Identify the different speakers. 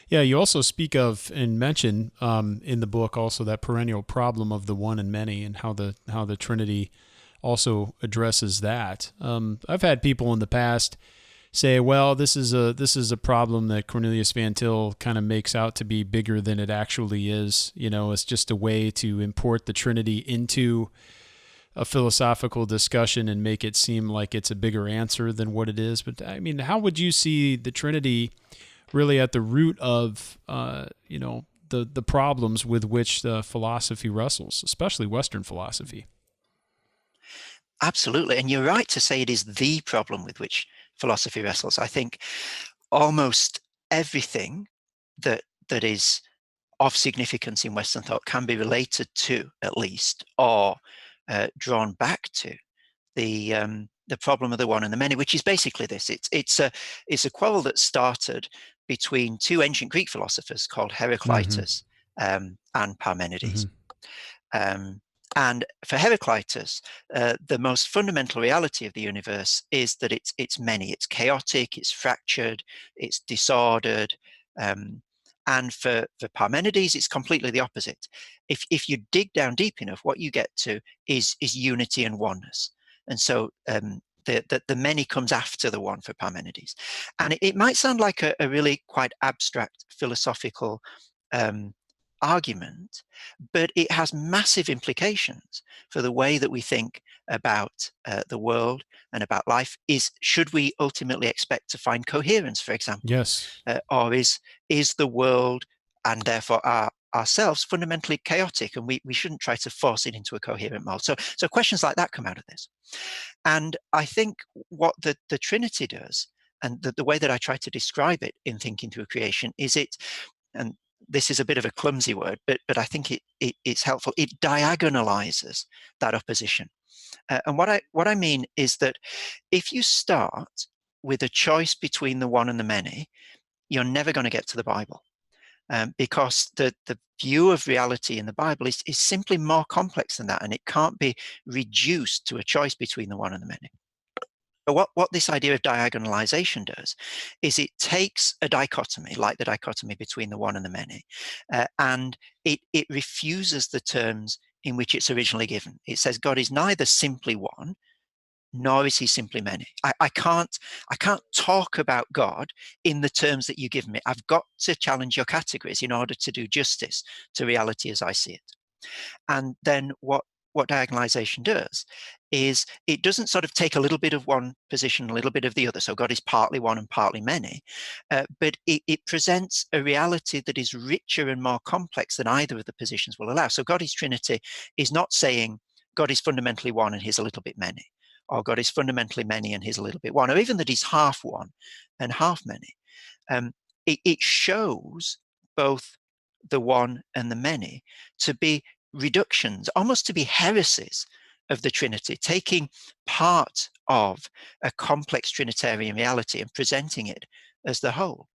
Speaker 1: Yeah, you also speak of and mention in the book also that perennial problem of the one and many, and how the Trinity also addresses that. I've had people in the past say, well, this is a problem that Cornelius Van Til kind of makes out to be bigger than it actually is. It's just a way to import the Trinity into a philosophical discussion and make it seem like it's a bigger answer than what it is. But I mean, how would you see the Trinity really at the root of the problems with which the philosophy wrestles, especially Western philosophy?
Speaker 2: Absolutely. And you're right to say it is the problem with which philosophy wrestles. I think almost everything that is of significance in Western thought can be related to, at least, or drawn back to the problem of the one and the many, which is basically this. It's a quarrel that started between two ancient Greek philosophers called
Speaker 1: Mm-hmm.
Speaker 2: Heraclitus and Parmenides.
Speaker 1: Mm-hmm.
Speaker 2: Um, and for Heraclitus, the most fundamental reality of the universe is that it's many. It's chaotic, it's fractured, it's disordered. And for Parmenides, it's completely the opposite. If you dig down deep enough, what you get to is unity and oneness. And so the many comes after the one for Parmenides. And it might sound like a really quite abstract philosophical um, argument, but it has massive implications for the way that we think about the world and about life. Should we ultimately expect to find coherence, for example,
Speaker 1: Yes.
Speaker 2: or is the world and therefore ourselves fundamentally chaotic, and we shouldn't try to force it into a coherent mold? So questions like that come out of this. And I think what the Trinity does, and the way that I try to describe it in Thinking Through Creation, is and this is a bit of a clumsy word, but I think it's helpful. It diagonalizes that opposition. And what I mean is that if you start with a choice between the one and the many, you're never going to get to the Bible. Because the view of reality in the Bible is simply more complex than that, and it can't be reduced to a choice between the one and the many. But what this idea of diagonalization does is it takes a dichotomy, like the dichotomy between the one and the many, and it refuses the terms in which it's originally given. It says God is neither simply one, nor is he simply many. I can't talk about God in the terms that you give me. I've got to challenge your categories in order to do justice to reality as I see it. And then what diagonalization does is it doesn't sort of take a little bit of one position, a little bit of the other. So God is partly one and partly many, but it presents a reality that is richer and more complex than either of the positions will allow. So God is Trinity is not saying God is fundamentally one and he's a little bit many, or God is fundamentally many and he's a little bit one, or even that he's half one and half many. It shows both the one and the many to be reductions, almost to be heresies of the Trinity, taking part of a complex Trinitarian reality and presenting it as the whole.